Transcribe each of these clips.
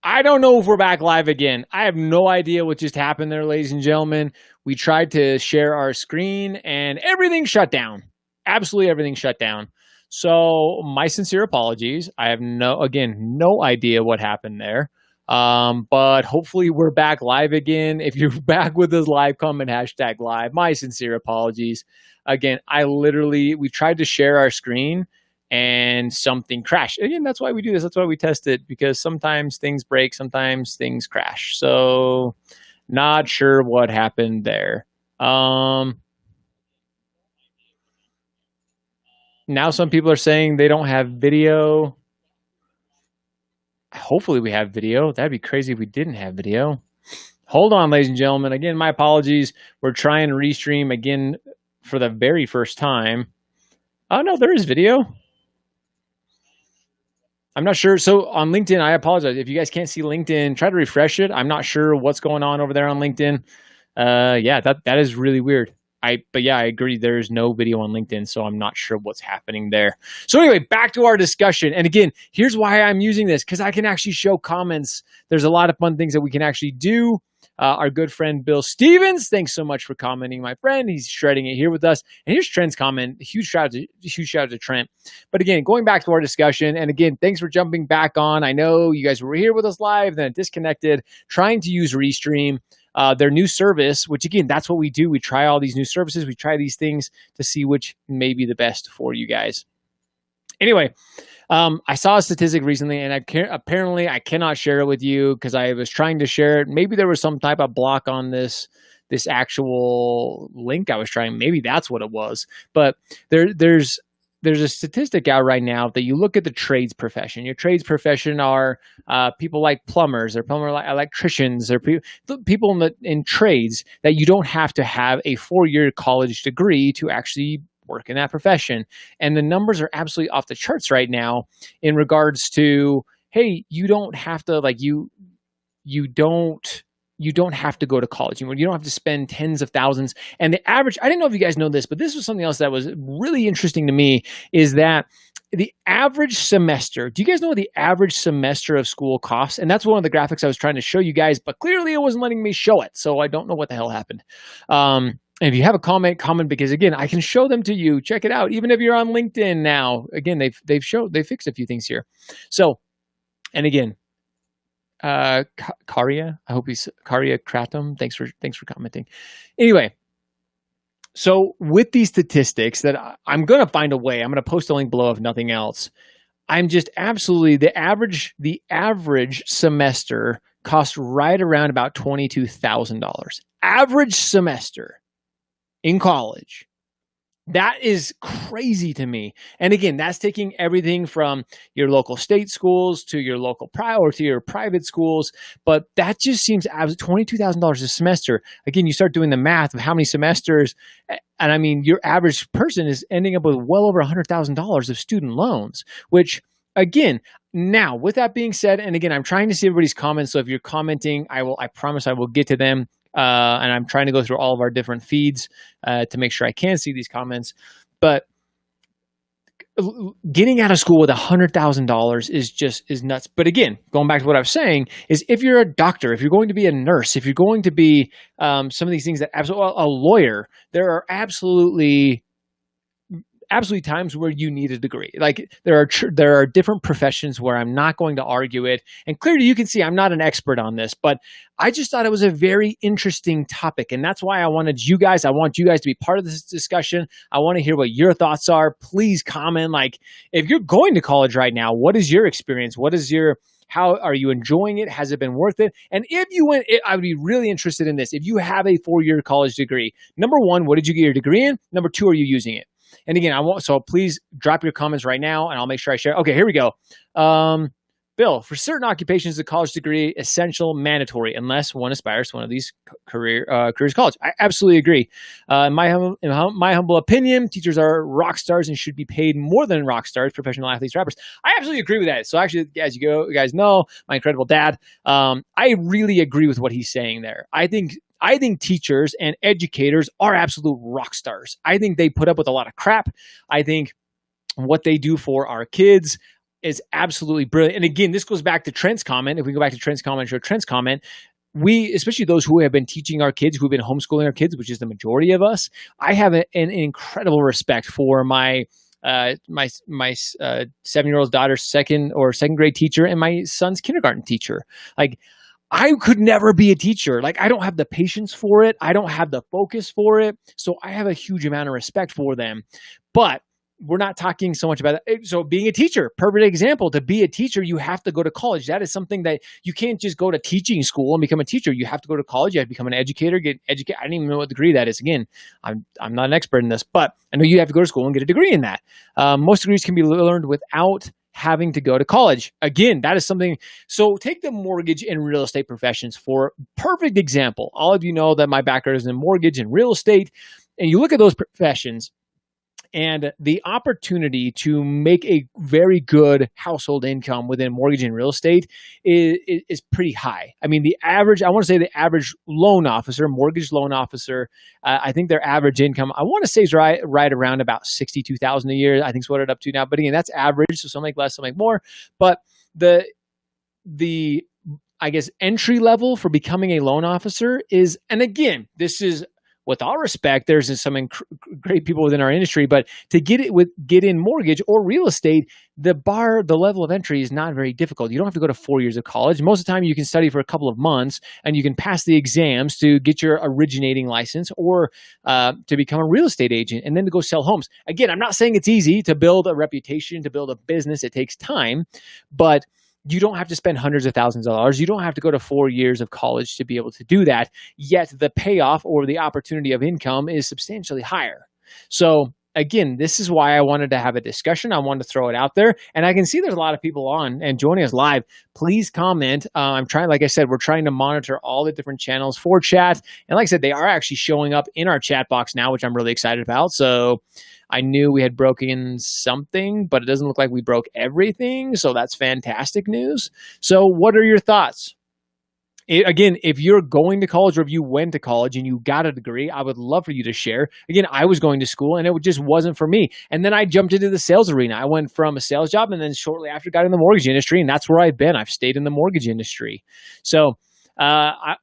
I don't know if we're back live again. I have no idea what just happened there, ladies and gentlemen. We tried to share our screen and everything shut down. Absolutely everything shut down. So my sincere apologies. I have no idea what happened there. But hopefully we're back live again. If you're back with us live, comment hashtag live. My sincere apologies. Again, we tried to share our screen and something crashed. Again, that's why we do this. That's why we test it, because sometimes things break, sometimes things crash. So not sure what happened there. Now some people are saying they don't have video. Hopefully we have video. That'd be crazy if we didn't have video. Hold on, ladies and gentlemen. Again, my apologies. We're trying to restream again for the very first time. Oh, no, there is video. I'm not sure. So on LinkedIn, I apologize. If you guys can't see LinkedIn, try to refresh it. I'm not sure what's going on over there on LinkedIn. Yeah, that is really weird. But yeah, I agree. There's no video on LinkedIn, so I'm not sure what's happening there. So anyway, back to our discussion. And again, here's why I'm using this, because I can actually show comments. There's a lot of fun things that we can actually do. Our good friend Bill Stevens, thanks so much for commenting, my friend. He's shredding it here with us. And here's Trent's comment. Huge shout out to Trent. But again, going back to our discussion, and again, thanks for jumping back on. I know you guys were here with us live, then disconnected, trying to use Restream. Their new service, which again, that's what we do. We try all these new services. We try these things to see which may be the best for you guys. Anyway, I saw a statistic recently, and apparently I cannot share it with you because I was trying to share it. Maybe there was some type of block on this actual link I was trying. Maybe that's what it was. But there's a statistic out right now that you look at the trades profession. Your trades profession are people like plumbers, or electricians, or people in trades that you don't have to have a 4-year college degree to actually work in that profession. And the numbers are absolutely off the charts right now in regards to, hey, you don't have to you don't have to go to college. You don't have to spend tens of thousands. And the average, I didn't know if you guys know this, but this was something else that was really interesting to me, is that the average semester, do you guys know what the average semester of school costs? And that's one of the graphics I was trying to show you guys, but clearly it wasn't letting me show it. So I don't know what the hell happened. And if you have a comment, because again, I can show them to you. Check it out. Even if you're on LinkedIn now, again, they fixed a few things here. So, and again, Karia, I hope he's Karia Kratom. Thanks for commenting. Anyway, so with these statistics that I'm going to find a way, I'm going to post a link below if nothing else. I'm just absolutely, the average semester costs right around about $22,000. Average semester in college. That is crazy to me. And again, that's taking everything from your local state schools to your local to your private schools. But that just seems $22,000 a semester. Again, you start doing the math of how many semesters, and I mean, your average person is ending up with well over $100,000 of student loans, which again, now with that being said, and again, I'm trying to see everybody's comments. So if you're commenting, I promise I will get to them. And I'm trying to go through all of our different feeds to make sure I can see these comments. But getting out of school with $100,000 is nuts. But again, going back to what I was saying, is if you're a doctor, if you're going to be a nurse, if you're going to be some of these things, a lawyer, there are absolutely times where you need a degree. Like there are different professions where I'm not going to argue it. And clearly you can see I'm not an expert on this, but I just thought it was a very interesting topic. And that's why I want you guys to be part of this discussion. I want to hear what your thoughts are. Please comment. Like if you're going to college right now, what is your experience? How are you enjoying it? Has it been worth it? And if you went, I would be really interested in this. If you have a 4-year college degree, number one, what did you get your degree in? Number two, are you using it? And again, so please drop your comments right now and I'll make sure I share. Okay, here we go. Bill, for certain occupations, the college degree essential, mandatory, unless one aspires to one of these careers college. I absolutely agree. In my humble opinion, teachers are rock stars and should be paid more than rock stars, professional athletes, rappers. I absolutely agree with that. So actually, as you guys know, my incredible dad, I really agree with what he's saying there. I think teachers and educators are absolute rock stars. I think they put up with a lot of crap. I think what they do for our kids is absolutely brilliant. And again, this goes back to Trent's comment. If we go back to Trent's comment, show Trent's comment, we, especially those who have been teaching our kids, who've been homeschooling our kids, which is the majority of us, I have an incredible respect for my 7-year-old daughter's second grade teacher and my son's kindergarten teacher. Like, I could never be a teacher. Like, I don't have the patience for it. I don't have the focus for it. So I have a huge amount of respect for them. But we're not talking so much about that. So being a teacher, perfect example. To be a teacher, you have to go to college. That is something that you can't just go to teaching school and become a teacher. You have to go to college. You have to become an educator, get educated. I don't even know what degree that is. Again, I'm not an expert in this, but I know you have to go to school and get a degree in that. Most degrees can be learned without having to go to college. Again, that is something. So take the mortgage and real estate professions for perfect example. All of you know that my background is in mortgage and real estate, and you look at those professions, and the opportunity to make a very good household income within mortgage and real estate is pretty high. I mean, I want to say the average mortgage loan officer, I think their average income, I want to say is right around about $62,000 a year. I think is what it's up to now. But again, that's average. So some make less, some make more. But the I guess entry level for becoming a loan officer is, and again, this is, with all respect, there's some great people within our industry, but to get in mortgage or real estate, the level of entry is not very difficult. You don't have to go to 4 years of college. Most of the time, you can study for a couple of months, and you can pass the exams to get your originating license or to become a real estate agent, and then to go sell homes. Again, I'm not saying it's easy to build a reputation, to build a business. It takes time, but you don't have to spend hundreds of thousands of dollars. You don't have to go to 4 years of college to be able to do that. Yet the payoff or the opportunity of income is substantially higher. So again, this is why I wanted to have a discussion. I wanted to throw it out there. And I can see there's a lot of people on and joining us live. Please comment. Like I said, we're trying to monitor all the different channels for chat. And like I said, they are actually showing up in our chat box now, which I'm really excited about. So I knew we had broken something, but it doesn't look like we broke everything. So that's fantastic news. So what are your thoughts? Again, if you're going to college or if you went to college and you got a degree, I would love for you to share. Again, I was going to school and it just wasn't for me. And then I jumped into the sales arena. I went from a sales job and then shortly after got in the mortgage industry, and that's where I've been. I've stayed in the mortgage industry. So I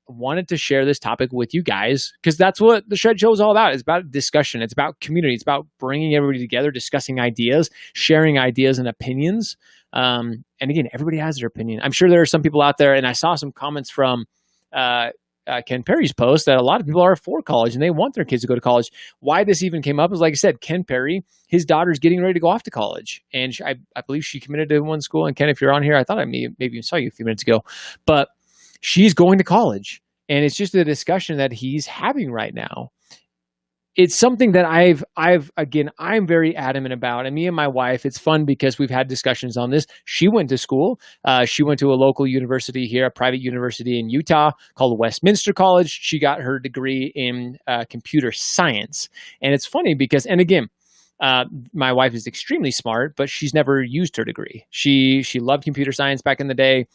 wanted to share this topic with you guys because that's what the Shred Show is all about. It's about discussion. It's about community. It's about bringing everybody together, discussing ideas, sharing ideas and opinions. And again, everybody has their opinion. I'm sure there are some people out there, and I saw some comments from Ken Perry's post that a lot of people are for college and they want their kids to go to college. Why this even came up is, like I said, Ken Perry, his daughter's getting ready to go off to college. And I believe she committed to one school. And Ken, if you're on here, I thought I maybe saw you a few minutes ago. But she's going to college, and it's just a discussion that he's having right now. It's something that I'm very adamant about. And me and my wife, it's fun because we've had discussions on this. She went to school. She went to a local university here, a private university in Utah called Westminster College. She got her degree in computer science. And it's funny because, and again, my wife is extremely smart, but she's never used her degree. She loved computer science back in the day.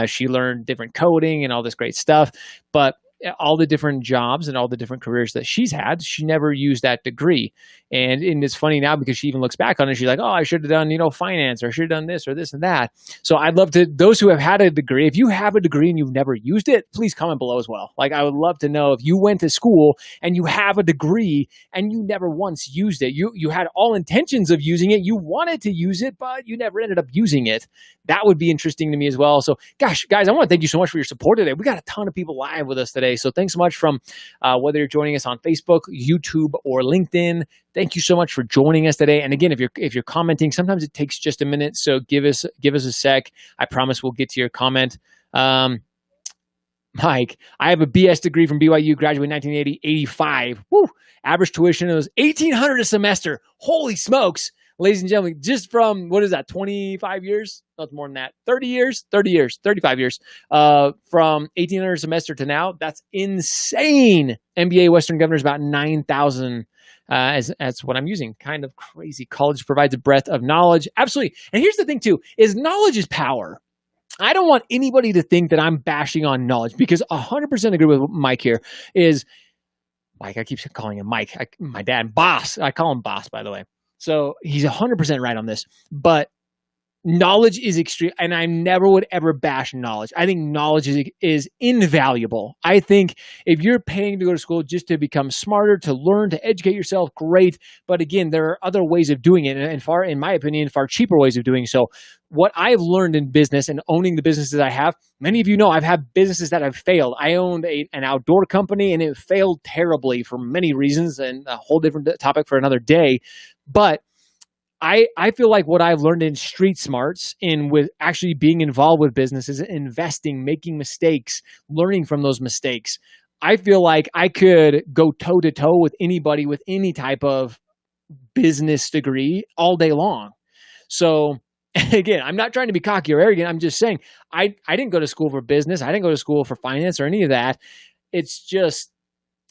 She learned different coding and all this great stuff, but all the different jobs and all the different careers that she's had, she never used that degree. And it's funny now because she even looks back on it. She's like, oh, I should have done, finance, or I should have done this or this and that. So I'd love to, those who have had a degree, if you have a degree and you've never used it, please comment below as well. Like, I would love to know if you went to school and you have a degree and you never once used it. You had all intentions of using it. You wanted to use it, but you never ended up using it. That would be interesting to me as well. So gosh, guys, I want to thank you so much for your support today. We got a ton of people live with us today. So thanks so much from whether you're joining us on Facebook, YouTube, or LinkedIn. Thank you so much for joining us today. And again, if you're commenting, sometimes it takes just a minute. So give us a sec. I promise we'll get to your comment. Mike, I have a BS degree from BYU, graduated in 1980, 85. Woo! Average tuition was $1,800 a semester. Holy smokes. Ladies and gentlemen, just from, 25 years? No, it's more than that. 35 years. From $1,800 a semester to now, that's insane. MBA Western Governor is about 9,000. That's what I'm using. Kind of crazy. College provides a breadth of knowledge. Absolutely. And here's the thing too, is knowledge is power. I don't want anybody to think that I'm bashing on knowledge, because 100% agree with Mike here. Is Mike, I keep calling him Mike. My dad, Boss. I call him Boss, by the way. So he's 100% right on this. But knowledge is extreme, and I never would ever bash knowledge. I think knowledge is invaluable. I think if you're paying to go to school just to become smarter, to learn, to educate yourself, great. But again, there are other ways of doing it, and far, in my opinion, far cheaper ways of doing so. What I've learned in business and owning the businesses I have, many of you know I've had businesses that have failed. I owned an outdoor company, and it failed terribly for many reasons, and a whole different topic for another day. But I feel like what I've learned in street smarts, in with actually being involved with businesses, investing, making mistakes, learning from those mistakes, I feel like I could go toe to toe with anybody with any type of business degree all day long. So again, I'm not trying to be cocky or arrogant. I'm just saying I didn't go to school for business. I didn't go to school for finance or any of that. It's just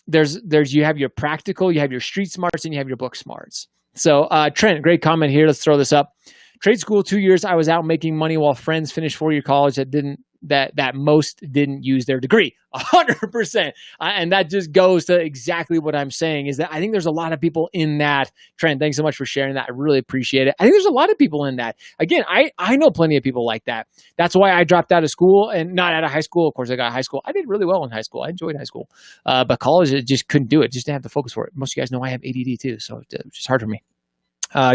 there's you have your practical, you have your street smarts, and you have your book smarts. So Trent, great comment here. Let's throw this up. Trade school, 2 years. I was out making money while friends finished 4-year college that most didn't use their degree. 100%. And that just goes to exactly what I'm saying, is that I think there's a lot of people in that. Trent, thanks so much for sharing that. I really appreciate it. I think there's a lot of people in that. Again, I know plenty of people like that. That's why I dropped out of school, and not out of high school. Of course, I got high school. I did really well in high school. I enjoyed high school. But college, I just couldn't do it. Just didn't have the focus for it. Most of you guys know I have ADD too, so it's just hard for me.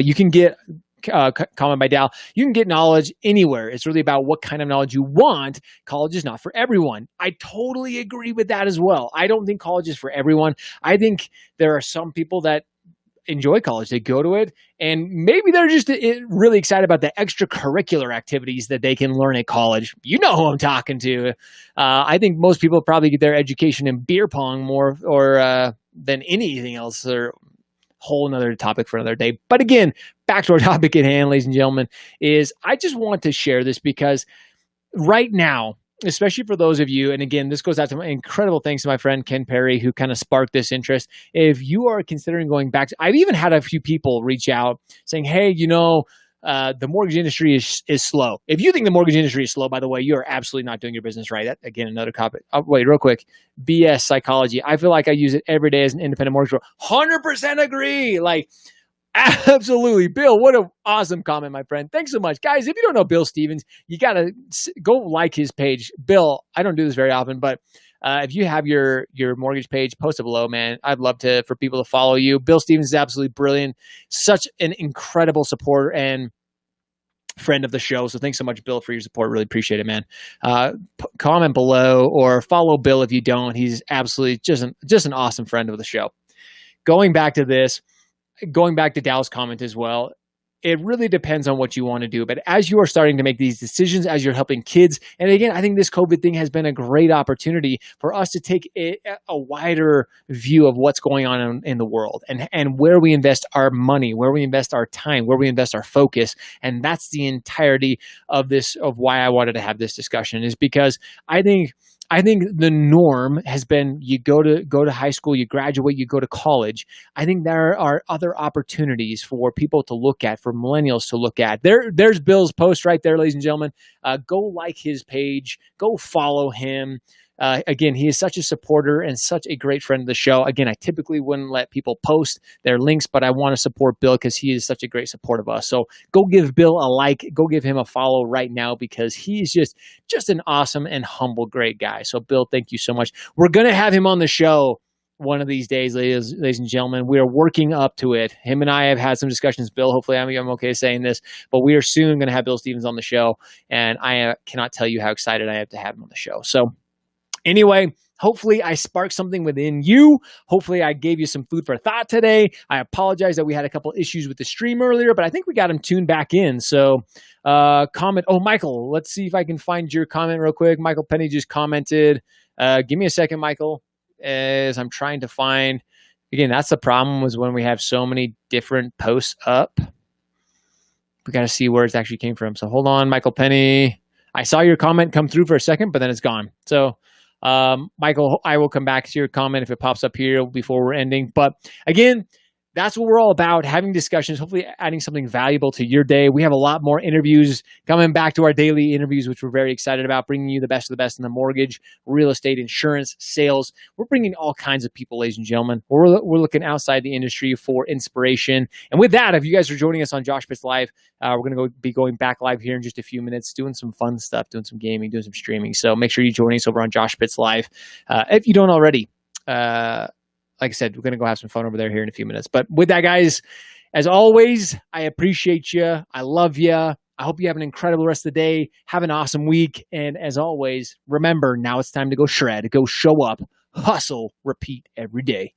You can get comment by Dal. You can get knowledge anywhere. It's really about what kind of knowledge you want. College is not for everyone. I totally agree with that as well. I don't think college is for everyone. I think there are some people that enjoy college. They go to it, and maybe they're just really excited about the extracurricular activities that they can learn at college. You know who I'm talking to. I think most people probably get their education in beer pong more or than anything else, or whole another topic for another day. But again, back to our topic at hand, ladies and gentlemen, is I just want to share this because right now, especially for those of you, and again, this goes out to my incredible thanks to my friend Ken Perry, who kind of sparked this interest. If you are considering going back, I've even had a few people reach out saying, hey, the mortgage industry is slow. If you think the mortgage industry is slow, by the way, you are absolutely not doing your business right. That, again, another topic. Oh, wait, real quick. BS psychology. I feel like I use it every day as an independent mortgage broker. 100% agree. Like, absolutely. Bill, what an awesome comment, my friend. Thanks so much. Guys, if you don't know Bill Stevens, you got to go like his page. Bill, I don't do this very often, but if you have your mortgage page, post it below, man. I'd love for people to follow you. Bill Stevens is absolutely brilliant. Such an incredible supporter and friend of the show. So thanks so much, Bill, for your support. Really appreciate it, man. Comment below or follow Bill if you don't. He's absolutely just an awesome friend of the show. Going back to Dal's comment as well, it really depends on what you want to do. But as you are starting to make these decisions, as you're helping kids, and again, I think this COVID thing has been a great opportunity for us to take a wider view of what's going on in the world and where we invest our money, where we invest our time, where we invest our focus. And that's the entirety of why I wanted to have this discussion, is because I think the norm has been you go to high school, you graduate, you go to college. I think there are other opportunities for people to look at, for millennials to look at. There's Bill's post right there, ladies and gentlemen. Go like his page. Go follow him. Again, he is such a supporter and such a great friend of the show. Again, I typically wouldn't let people post their links, but I want to support Bill because he is such a great support of us. So go give Bill a like, go give him a follow right now, because he's just an awesome and humble, great guy. So Bill, thank you so much. We're going to have him on the show one of these days, ladies and gentlemen. We are working up to it. Him and I have had some discussions, Bill. Hopefully I'm okay saying this, but we are soon going to have Bill Stevens on the show, and I cannot tell you how excited I am to have him on the show. So anyway, hopefully I sparked something within you. Hopefully I gave you some food for thought today. I apologize that we had a couple issues with the stream earlier, but I think we got him tuned back in. So comment. Oh, Michael, let's see if I can find your comment real quick. Michael Penny just commented. Give me a second, Michael, as I'm trying to find. Again, that's the problem, was when we have so many different posts up. We got to see where it actually came from. So hold on, Michael Penny. I saw your comment come through for a second, but then it's gone. So Michael, I will come back to your comment if it pops up here before we're ending. But again, that's what we're all about, having discussions, hopefully adding something valuable to your day. We have a lot more interviews coming back to our daily interviews, which we're very excited about, bringing you the best of the best in the mortgage, real estate, insurance, sales. We're bringing all kinds of people, ladies and gentlemen. We're looking outside the industry for inspiration. And with that, if you guys are joining us on Josh Pitts Live, we're going to be going back live here in just a few minutes, doing some fun stuff, doing some gaming, doing some streaming. So make sure you join us over on Josh Pitts Live. If you don't already, like I said, we're going to go have some fun over there here in a few minutes. But with that, guys, as always, I appreciate you. I love you. I hope you have an incredible rest of the day. Have an awesome week. And as always, remember, now it's time to go shred, go show up, hustle, repeat every day.